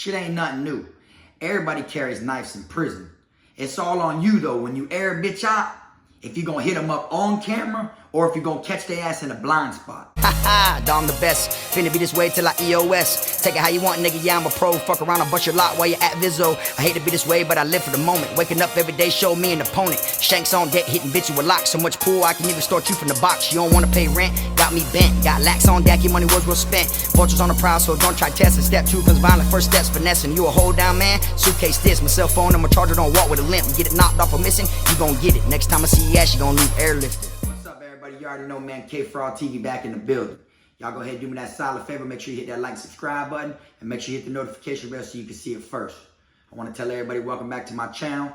Shit ain't nothing new. Everybody carries knives in prison. It's all on you though when you air a bitch out, if you gonna hit them up on camera or if you gonna catch their ass in a blind spot. Haha, dog, I'm the best. Finna be this way till I EOS. Take it how you want, nigga, yeah, I'm a pro. Fuck around, I'll bust your lot while you're at Vizzo. I hate to be this way, but I live for the moment. Waking up every day, show me an opponent. Shanks on deck, hitting bitch with a lock. So much pool, I can even start you from the box. You don't wanna pay rent, got me bent. Got lax on deck, your money was well spent. Vultures on the prowl, so don't try testing. Step 2 comes violent, first steps finessing. You a hold down man, suitcase this. My cell phone and my charger don't walk with a limp. Get it knocked off or missing, you gon' get it. Next time I see your ass, you gon' leave airlifted. What's up, everybody? You already know, man. KFROG back in the building. Y'all go ahead and do me that solid favor. Make sure you hit that like and subscribe button. And make sure you hit the notification bell so you can see it first. I want to tell everybody welcome back to my channel.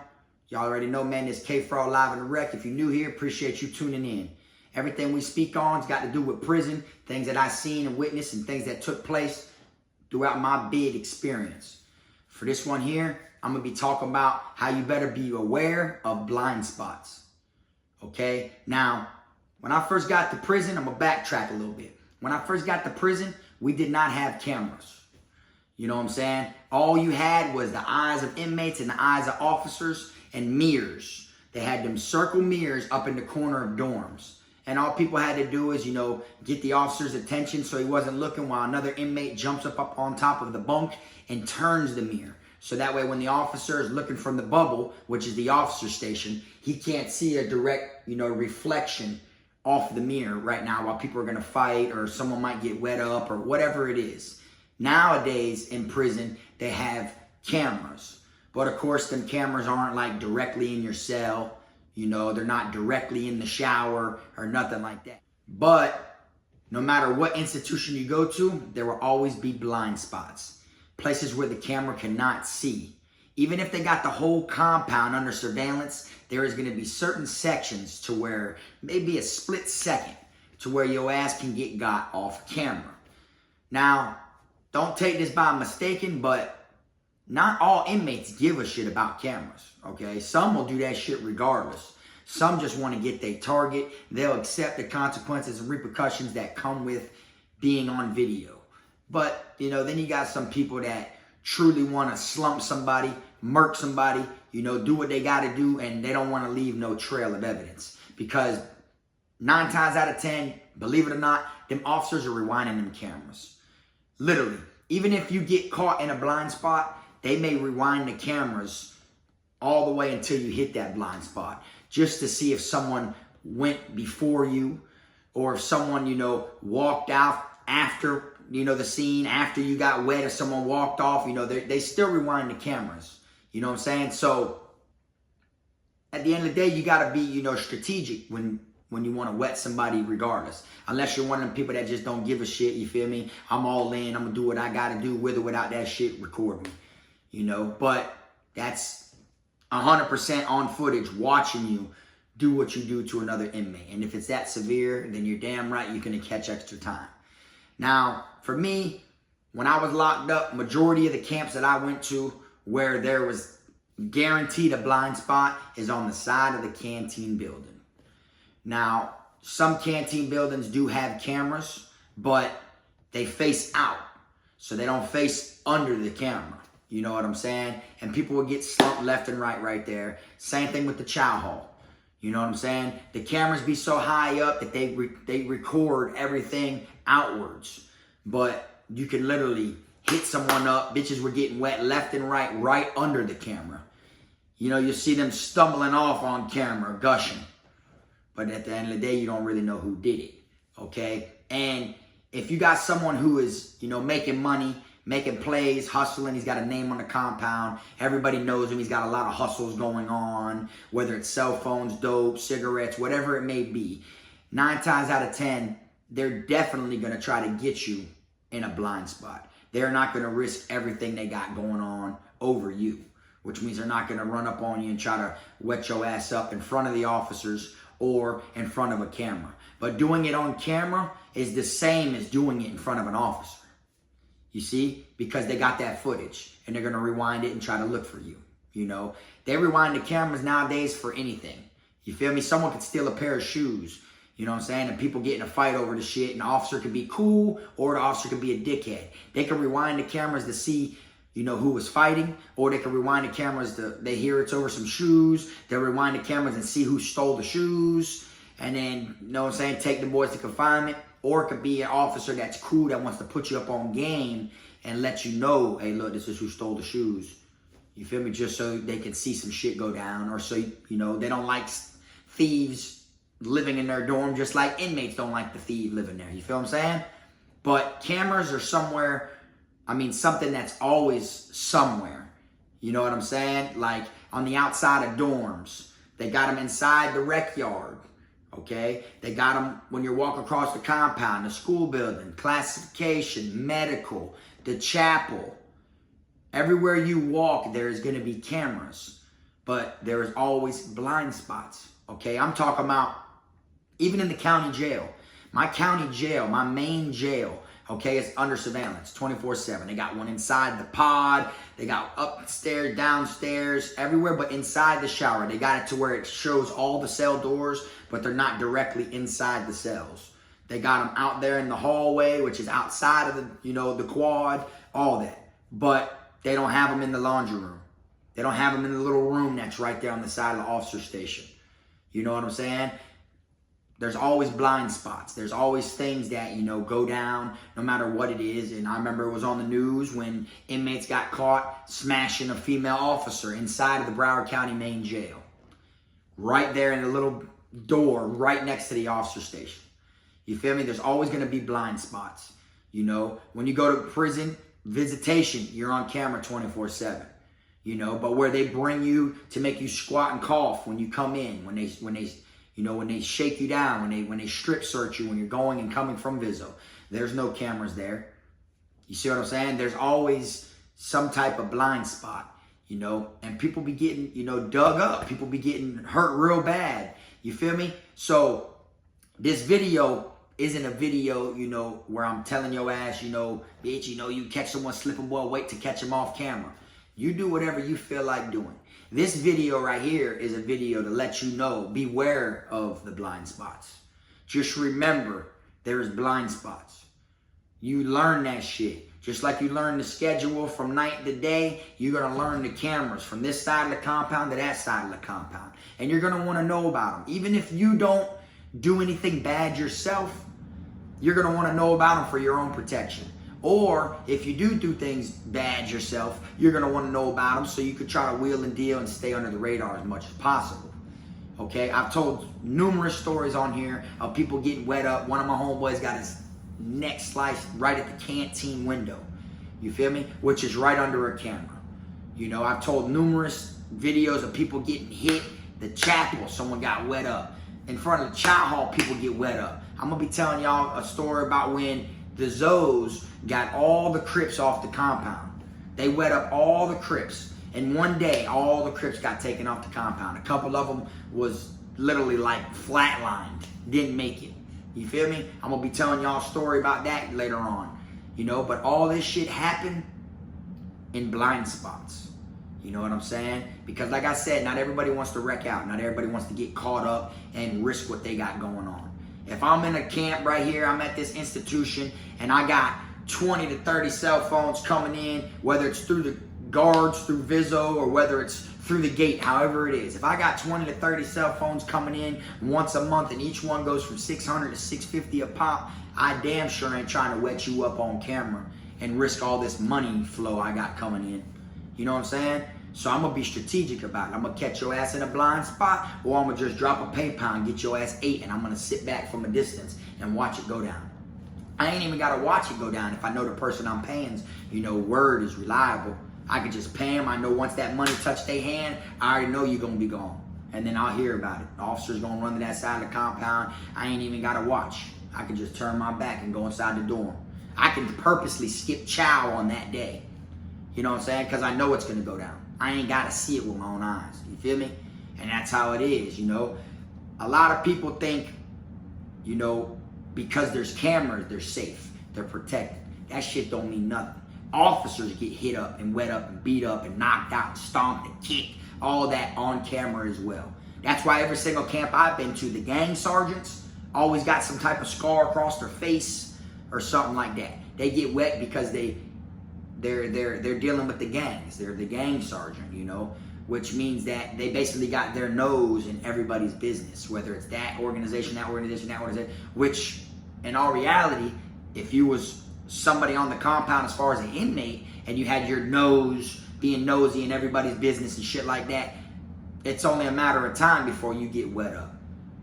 Y'all already know, man, this KFROG Live and Direct. If you're new here, appreciate you tuning in. Everything we speak on has got to do with prison, things that I've seen and witnessed, and things that took place throughout my bid experience. For this one here, I'm going to be talking about how you better be aware of blind spots. Okay? Now, when I first got to prison, I'm going to backtrack a little bit. When I first got to prison, we did not have cameras. You know what I'm saying? All you had was the eyes of inmates and the eyes of officers and mirrors. They had them circle mirrors up in the corner of dorms. And all people had to do is, get the officer's attention so he wasn't looking while another inmate jumps up on top of the bunk and turns the mirror. So that way when the officer is looking from the bubble, which is the officer station, he can't see a direct, reflection off the mirror right now while people are going to fight or someone might get wet up or whatever it is. Nowadays in prison, they have cameras. But of course, them cameras aren't like directly in your cell. They're not directly in the shower or nothing like that. But no matter what institution you go to, there will always be blind spots. Places where the camera cannot see. Even if they got the whole compound under surveillance, there is going to be certain sections to where maybe a split second to where your ass can get got off camera. Now, don't take this by mistaken, but not all inmates give a shit about cameras, okay? Some will do that shit regardless. Some just want to get their target. They'll accept the consequences and repercussions that come with being on video. But, then you got some people that truly want to slump somebody, murk somebody, do what they got to do, and they don't want to leave no trail of evidence. Because 9 times out of 10, believe it or not, them officers are rewinding them cameras. Literally. Even if you get caught in a blind spot, they may rewind the cameras all the way until you hit that blind spot. Just to see if someone went before you or if someone, walked out after the scene, after you got wet, if someone walked off, they still rewind the cameras. You know what I'm saying? So at the end of the day, you got to be, strategic when you want to wet somebody regardless. Unless you're one of them people that just don't give a shit, you feel me? I'm all in, I'm going to do what I got to do with or without that shit, record me. But that's 100% on footage watching you do what you do to another inmate. And if it's that severe, then you're damn right you're going to catch extra time. Now, for me, when I was locked up, majority of the camps that I went to where there was guaranteed a blind spot is on the side of the canteen building. Now, some canteen buildings do have cameras, but they face out. So they don't face under the camera. You know what I'm saying? And people will get slumped left and right there. Same thing with the chow hall. You know what I'm saying? The cameras be so high up that they record everything outwards. But you can literally hit someone up. Bitches were getting wet left and right under the camera. You see them stumbling off on camera, gushing. But at the end of the day, you don't really know who did it. Okay? And if you got someone who is, making money, making plays, hustling, he's got a name on the compound, everybody knows him, he's got a lot of hustles going on, whether it's cell phones, dope, cigarettes, whatever it may be, 9 times out of 10, they're definitely going to try to get you in a blind spot. They're not going to risk everything they got going on over you, which means they're not going to run up on you and try to wet your ass up in front of the officers or in front of a camera. But doing it on camera is the same as doing it in front of an officer. You see? Because they got that footage and they're going to rewind it and try to look for you. They rewind the cameras nowadays for anything. You feel me? Someone could steal a pair of shoes. You know what I'm saying? And people get in a fight over the shit, and the officer could be cool or the officer could be a dickhead. They can rewind the cameras to see you know, who was fighting, or they can rewind the cameras they hear it's over some shoes. They'll rewind the cameras and see who stole the shoes, and then, you know what I'm saying, take the boys to confinement. Or it could be an officer that's cool that wants to put you up on game and let you know, hey, look, this is who stole the shoes. You feel me? Just so they can see some shit go down, or so, you know, they don't like thieves living in their dorm, just like inmates don't like the thief living there. You feel what I'm saying? But cameras are somewhere, I mean, something that's always somewhere. You know what I'm saying? Like on the outside of dorms. They got them inside the rec yard. Okay? They got them when you're walking across the compound, the school building, classification, medical, the chapel. Everywhere you walk, there is going to be cameras. But there is always blind spots. Okay? I'm talking about even in the county jail. My county jail, my main jail, okay, is under surveillance 24/7. They got one inside the pod. They got upstairs, downstairs, everywhere but inside the shower. They got it to where it shows all the cell doors, but they're not directly inside the cells. They got them out there in the hallway, which is outside of the, you know, the quad, all that. But they don't have them in the laundry room. They don't have them in the little room that's right there on the side of the officer station. You know what I'm saying? There's always blind spots. There's always things that, you know, go down no matter what it is. And I remember it was on the news when inmates got caught smashing a female officer inside of the Broward County main jail. Right there in the little door right next to the officer station. You feel me? There's always going to be blind spots. You know, when you go to prison visitation, you're on camera 24/7. You know, but where they bring you to make you squat and cough when you come in, when they shake you down, when they strip search you when you're going and coming from Vizzo, there's no cameras there. You see what I'm saying? There's always some type of blind spot, you know, and people be getting, you know, dug up. People be getting hurt real bad. You feel me? So this video isn't a video, you know, where I'm telling your ass, you know, bitch, you know, you catch someone slipping, boy, wait to catch him off camera. You do whatever you feel like doing. This video right here is a video to let you know, beware of the blind spots. Just remember, there is blind spots. You learn that shit. Just like you learn the schedule from night to day, you're going to learn the cameras from this side of the compound to that side of the compound. And you're going to want to know about them. Even if you don't do anything bad yourself, you're going to want to know about them for your own protection. Or if you do things bad yourself, you're going to want to know about them so you could try to wheel and deal and stay under the radar as much as possible. Okay, I've told numerous stories on here of people getting wet up. One of my homeboys got his neck sliced right at the canteen window. You feel me? Which is right under a camera. You know, I've told numerous videos of people getting hit. The chapel, someone got wet up. In front of the chow hall, people get wet up. I'm going to be telling y'all a story about when the Zoes got all the Crips off the compound. They wet up all the Crips. And one day, all the Crips got taken off the compound. A couple of them was literally like flatlined. Didn't make it. You feel me? I'm going to be telling y'all a story about that later on. You know, but all this shit happened in blind spots. You know what I'm saying? Because like I said, not everybody wants to wreck out. Not everybody wants to get caught up and risk what they got going on. If I'm in a camp right here, I'm at this institution, and I got 20 to 30 cell phones coming in, whether it's through the guards, through Vizzo, or whether it's through the gate, however it is. If I got 20 to 30 cell phones coming in once a month, and each one goes from 600 to 650 a pop, I damn sure ain't trying to wet you up on camera and risk all this money flow I got coming in. You know what I'm saying? So I'm going to be strategic about it. I'm going to catch your ass in a blind spot, or I'm going to just drop a PayPal and get your ass ate, and I'm going to sit back from a distance and watch it go down. I ain't even got to watch it go down if I know the person I'm paying's, you know, word is reliable. I can just pay them. I know once that money touch their hand, I already know you're going to be gone. And then I'll hear about it. The officer's going to run to that side of the compound. I ain't even got to watch. I can just turn my back and go inside the dorm. I can purposely skip chow on that day. You know what I'm saying? Because I know it's going to go down. I ain't got to see it with my own eyes. You feel me? And that's how it is, you know. A lot of people think, you know, because there's cameras, they're safe. They're protected. That shit don't mean nothing. Officers get hit up and wet up and beat up and knocked out and stomped and kicked. All that on camera as well. That's why every single camp I've been to, the gang sergeants always got some type of scar across their face or something like that. They get wet because they they're dealing with the gangs. They're the gang sergeant, you know, which means that they basically got their nose in everybody's business, whether it's that organization, which in all reality, if you was somebody on the compound as far as an inmate and you had your nose being nosy in everybody's business and shit like that, it's only a matter of time before you get wet up.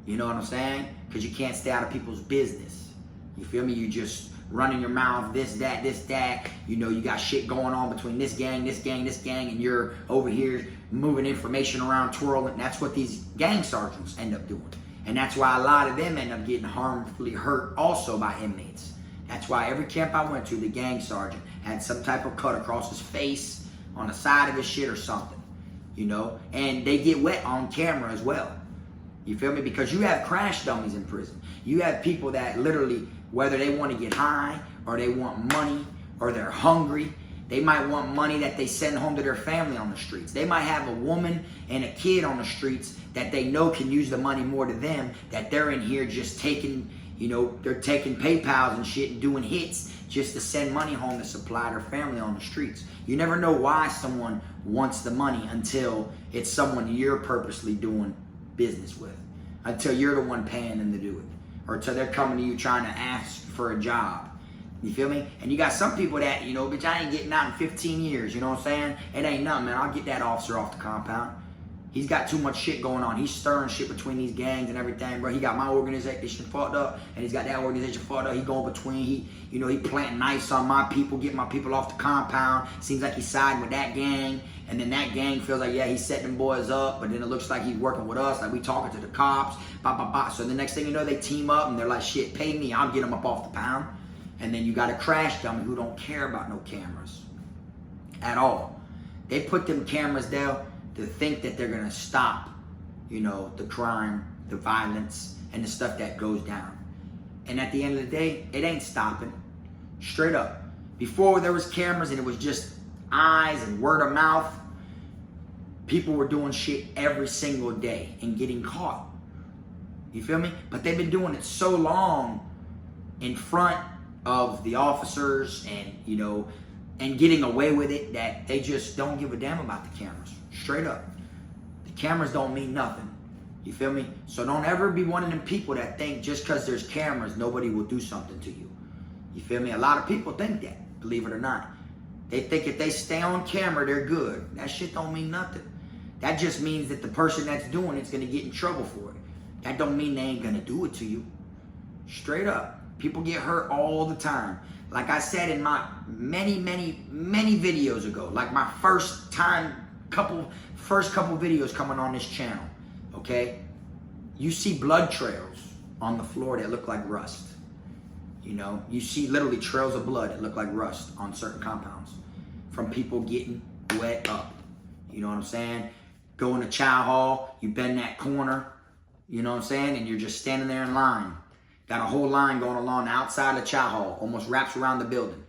You know what I'm saying? Because you can't stay out of people's business. You feel me? You just running your mouth, this, that. You know, you got shit going on between this gang, and you're over here moving information around, twirling. That's what these gang sergeants end up doing. And that's why a lot of them end up getting harmfully hurt also by inmates. That's why every camp I went to, the gang sergeant had some type of cut across his face, on the side of his shit or something, you know? And they get wet on camera as well. You feel me? Because you have crash dummies in prison. You have people that literally, whether they want to get high or they want money or they're hungry, they might want money that they send home to their family on the streets. They might have a woman and a kid on the streets that they know can use the money more to them, that they're in here just taking, you know, they're taking PayPals and shit and doing hits just to send money home to supply their family on the streets. You never know why someone wants the money until it's someone you're purposely doing business with, until you're the one paying them to do it, or until they're coming to you trying to ask for a job. You feel me? And you got some people that, you know, bitch, I ain't getting out in 15 years, you know what I'm saying? It ain't nothing, man. I'll get that officer off the compound. He's got too much shit going on. He's stirring shit between these gangs and everything, bro. He got my organization fucked up, and he's got that organization fucked up. He going between. He planting knives on my people, getting my people off the compound. Seems like he's siding with that gang, and then that gang feels like, yeah, he's setting them boys up, but then it looks like he's working with us, like we talking to the cops, So the next thing you know, they team up, and they're like, shit, pay me, I'll get them up off the pound. And then you got a crash dummy who don't care about no cameras at all. They put them cameras there to think that they're gonna stop, you know, the crime, the violence, and the stuff that goes down. And at the end of the day, it ain't stopping. Straight up. Before there was cameras and it was just eyes and word of mouth, people were doing shit every single day and getting caught. You feel me? But they've been doing it so long in front of the officers and, you know, and getting away with it that they just don't give a damn about the cameras. Straight up. The cameras don't mean nothing. You feel me? So don't ever be one of them people that think just because there's cameras, nobody will do something to you. You feel me? A lot of people think that, believe it or not. They think if they stay on camera, they're good. That shit don't mean nothing. That just means that the person that's doing it's going to get in trouble for it. That don't mean they ain't going to do it to you. Straight up. People get hurt all the time. Like I said in my many videos ago, like my first couple videos coming on this channel, okay? You see blood trails on the floor that look like rust. You know, you see literally trails of blood that look like rust on certain compounds from people getting wet up. You know what I'm saying? Go in the chow hall, you bend that corner, you know what I'm saying? And you're just standing there in line. Got a whole line going along the outside of the chow hall, almost wraps around the building.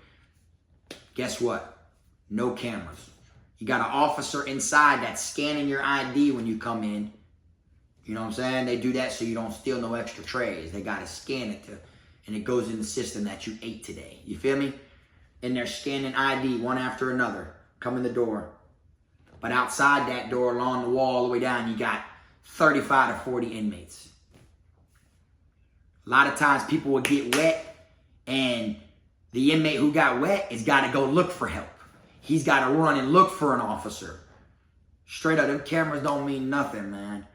Guess what? No cameras. You got an officer inside that's scanning your ID when you come in. You know what I'm saying? They do that so you don't steal no extra trays. They got to scan it and it goes in the system that you ate today. You feel me? And they're scanning ID one after another. Come in the door. But outside that door, along the wall, all the way down, you got 35 to 40 inmates. A lot of times people will get wet and the inmate who got wet has got to go look for help. He's got to run and look for an officer. Straight up, them cameras don't mean nothing, man.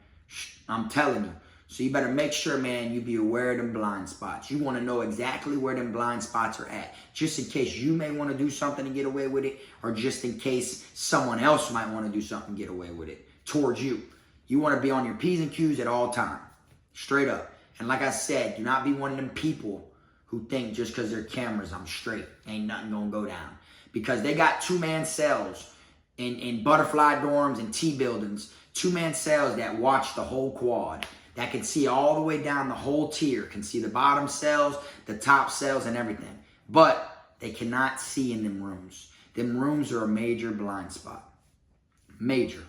I'm telling you. So you better make sure, man, you be aware of them blind spots. You want to know exactly where them blind spots are at. Just in case you may want to do something and get away with it, or just in case someone else might want to do something and get away with it towards you. You want to be on your P's and Q's at all times. Straight up. And like I said, do not be one of them people who think just because they're cameras, I'm straight. Ain't nothing going to go down. Because they got two-man cells in butterfly dorms and T buildings. Two-man cells that watch the whole quad. That can see all the way down the whole tier. Can see the bottom cells, the top cells, and everything. But they cannot see in them rooms. Them rooms are a major blind spot. Major.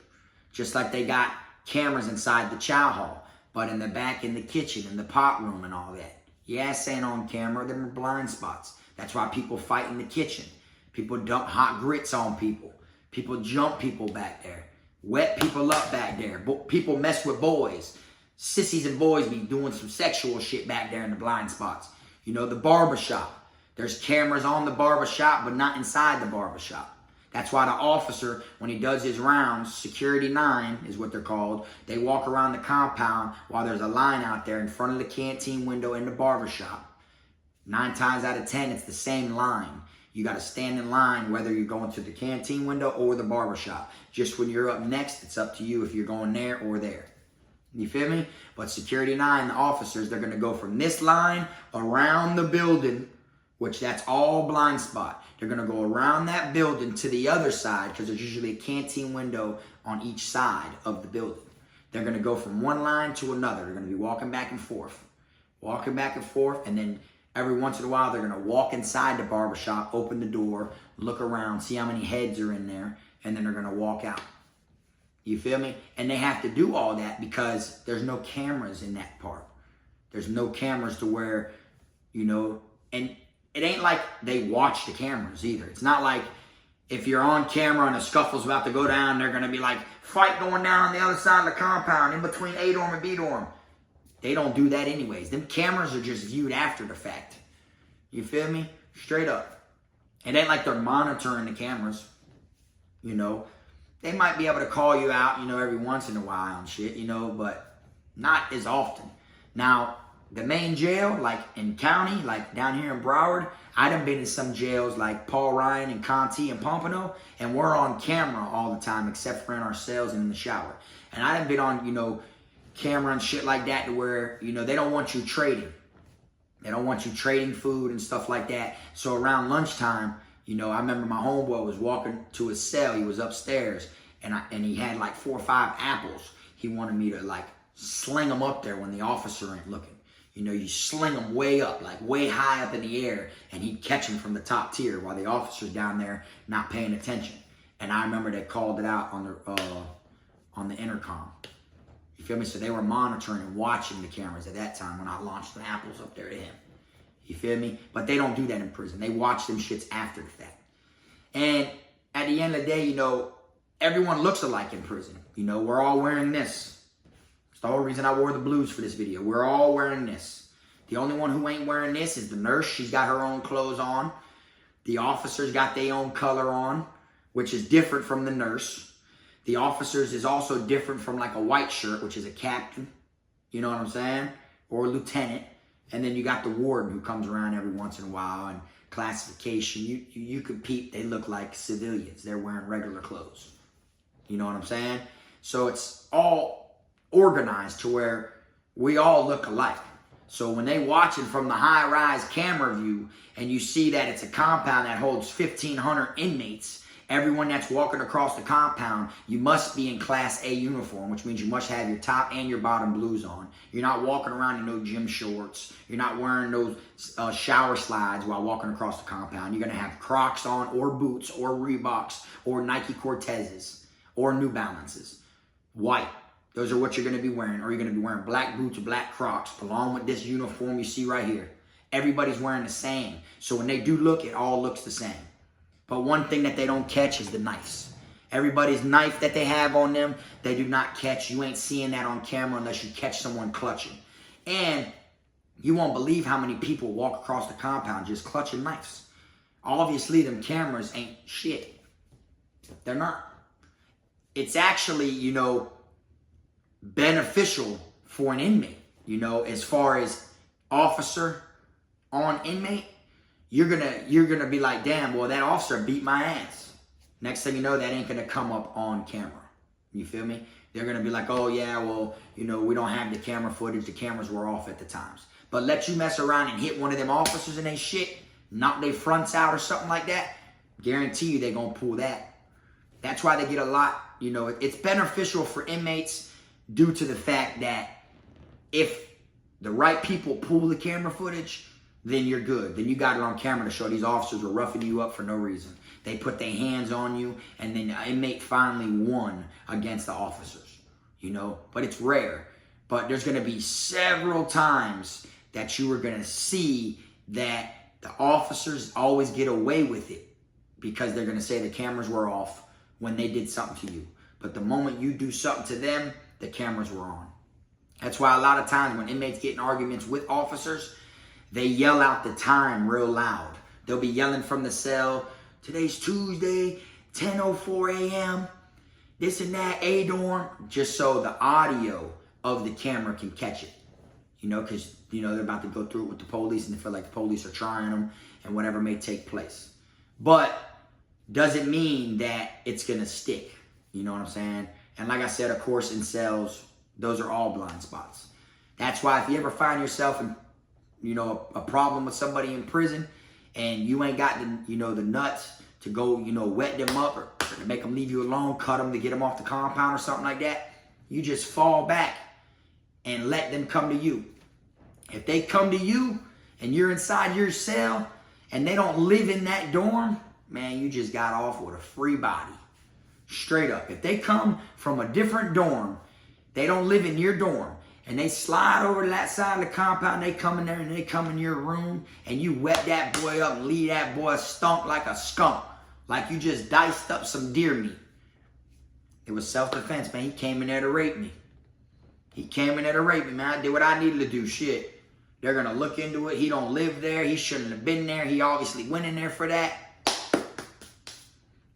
Just like they got cameras inside the chow hall. But in the back, in the kitchen, in the pot room and all that. Your ass ain't on camera. Them are blind spots. That's why people fight in the kitchen. People dump hot grits on people. People jump people back there. Wet people up back there. People mess with boys. Sissies and boys be doing some sexual shit back there in the blind spots. You know, the barbershop. There's cameras on the barbershop, but not inside the barbershop. That's why the officer, when he does his rounds, security 9 is what they're called, they walk around the compound while there's a line out there in front of the canteen window in the barbershop. 9 times out of 10, it's the same line. You got to stand in line whether you're going to the canteen window or the barbershop. Just when you're up next, it's up to you if you're going there or there. You feel me? But security 9, the officers, they're going to go from this line around the building, which that's all blind spot. They're going to go around that building to the other side because there's usually a canteen window on each side of the building. They're going to go from one line to another. They're going to be walking back and forth. Walking back and forth, and then every once in a while, they're going to walk inside the barbershop, open the door, look around, see how many heads are in there, and then they're going to walk out. You feel me? And they have to do all that because there's no cameras in that part. There's no cameras to where, you know, and it ain't like they watch the cameras either. It's not like if you're on camera and a scuffle's about to go down, they're going to be like, fight going down on the other side of the compound in between A dorm and B dorm. They don't do that anyways. Them cameras are just viewed after the fact. You feel me? Straight up. It ain't like they're monitoring the cameras. You know, they might be able to call you out, you know, every once in a while and shit, you know, but not as often. Now, the main jail, like in county, like down here in Broward, I done been in some jails like Paul Ryan and Conti and Pompano, and we're on camera all the time except for in our cells and in the shower. And I done been on, you know, camera and shit like that to where, you know, they don't want you trading. They don't want you trading food and stuff like that. So around lunchtime, you know, I remember my homeboy was walking to his cell. He was upstairs, and he had like 4 or 5 apples. He wanted me to like sling them up there when the officer ain't looking. You know, you sling them way up, like way high up in the air, and he'd catch them from the top tier while the officer's down there not paying attention. And I remember they called it out on the intercom. You feel me? So they were monitoring and watching the cameras at that time when I launched the apples up there to him. You feel me? But they don't do that in prison. They watch them shits after the fact. And at the end of the day, you know, everyone looks alike in prison. You know, we're all wearing this. It's the whole reason I wore the blues for this video. We're all wearing this. The only one who ain't wearing this is the nurse. She's got her own clothes on. The officers got their own color on, which is different from the nurse. The officers is also different from like a white shirt, which is a captain. You know what I'm saying? Or a lieutenant. And then you got the warden who comes around every once in a while. And classification, you could peep, they look like civilians. They're wearing regular clothes. You know what I'm saying? So it's all organized to where we all look alike. So when they watching from the high-rise camera view and you see that it's a compound that holds 1,500 inmates, everyone that's walking across the compound, you must be in Class A uniform, which means you must have your top and your bottom blues on. You're not walking around in no gym shorts. You're not wearing those shower slides while walking across the compound. You're going to have Crocs on or boots or Reeboks or Nike Cortezes or New Balances. White. Those are what you're going to be wearing. Or you're going to be wearing black boots or black Crocs along with this uniform you see right here. Everybody's wearing the same. So when they do look, it all looks the same. But one thing that they don't catch is the knives. Everybody's knife that they have on them, they do not catch. You ain't seeing that on camera unless you catch someone clutching. And you won't believe how many people walk across the compound just clutching knives. Obviously, them cameras ain't shit. They're not. It's actually, you know, beneficial for an inmate. You know, as far as officer on inmate, you're gonna be like, damn, well, that officer beat my ass. Next thing you know, that ain't gonna come up on camera. You feel me? They're gonna be like, oh yeah, well, you know, we don't have the camera footage. The cameras were off at the times. But let you mess around and hit one of them officers and they shit, knock their fronts out or something like that, guarantee you they gonna pull that. That's why they get a lot, you know, it's beneficial for inmates due to the fact that if the right people pull the camera footage, then you're good. Then you got it on camera to show these officers were roughing you up for no reason. They put their hands on you, and then the inmate finally won against the officers, you know? But it's rare. But there's going to be several times that you are going to see that the officers always get away with it because they're going to say the cameras were off when they did something to you. But the moment you do something to them, the cameras were on. That's why a lot of times when inmates get in arguments with officers, they yell out the time real loud. They'll be yelling from the cell, today's Tuesday, 10:04 a.m., this and that, A dorm, just so the audio of the camera can catch it. You know, because, you know, they're about to go through it with the police and they feel like the police are trying them and whatever may take place. But doesn't mean that it's going to stick. You know what I'm saying? And like I said, of course, in cells, those are all blind spots. That's why if you ever find yourself in, you know, a problem with somebody in prison and you ain't got the, you know, the nuts to go, you know, wet them up or to make them leave you alone, cut them to get them off the compound or something like that, you just fall back and let them come to you. If they come to you and you're inside your cell and they don't live in that dorm, man, you just got off with a free body. Straight up. If they come from a different dorm, they don't live in your dorm, and they slide over to that side of the compound, they come in there and they come in your room, and you wet that boy up and leave that boy stunk like a skunk, like you just diced up some deer meat. It was self-defense, man. He came in there to rape me. He came in there to rape me, man. I did what I needed to do. Shit. They're going to look into it. He don't live there. He shouldn't have been there. He obviously went in there for that.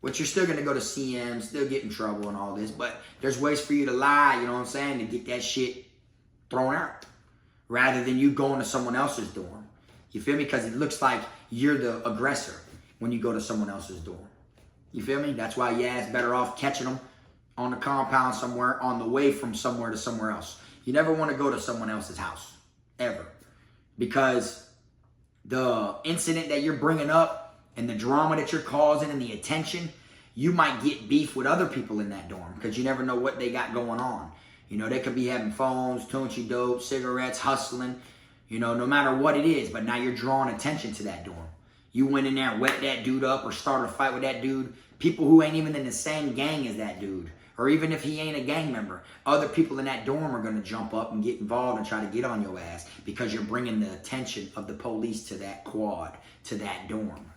But you're still going to go to CM, still get in trouble and all this. But there's ways for you to lie, you know what I'm saying, to get that shit thrown out. Rather than you going to someone else's dorm. You feel me? Because it looks like you're the aggressor when you go to someone else's dorm. You feel me? That's why your ass better off catching them on the compound somewhere, on the way from somewhere to somewhere else. You never want to go to someone else's house. Ever. Because the incident that you're bringing up and the drama that you're causing and the attention, you might get beef with other people in that dorm because you never know what they got going on. You know, they could be having phones, Tunchi dope, cigarettes, hustling, you know, no matter what it is. But now you're drawing attention to that dorm. You went in there and wet that dude up or started a fight with that dude. People who ain't even in the same gang as that dude. Or even if he ain't a gang member, other people in that dorm are going to jump up and get involved and try to get on your ass because you're bringing the attention of the police to that quad, to that dorm.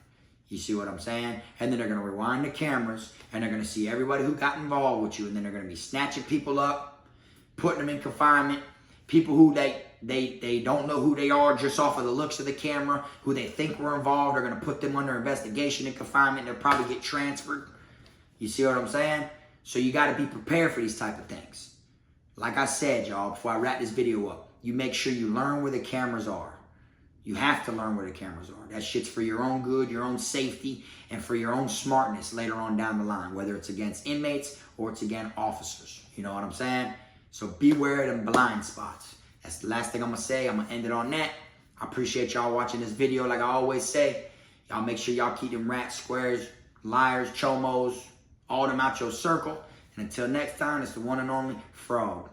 You see what I'm saying? And then they're going to rewind the cameras and they're going to see everybody who got involved with you. And then they're going to be snatching people up, putting them in confinement. People who they don't know who they are just off of the looks of the camera, who they think were involved, they're going to put them under investigation and confinement. They'll probably get transferred. You see what I'm saying? So you got to be prepared for these type of things. Like I said, y'all, before I wrap this video up, you make sure you learn where the cameras are. You have to learn where the cameras are. That shit's for your own good, your own safety, and for your own smartness later on down the line, whether it's against inmates or it's against officers. You know what I'm saying? So beware of them blind spots. That's the last thing I'm going to say. I'm going to end it on that. I appreciate y'all watching this video. Like I always say, y'all make sure y'all keep them rats, squares, liars, chomos, all them out your circle. And until next time, it's the one and only Frog.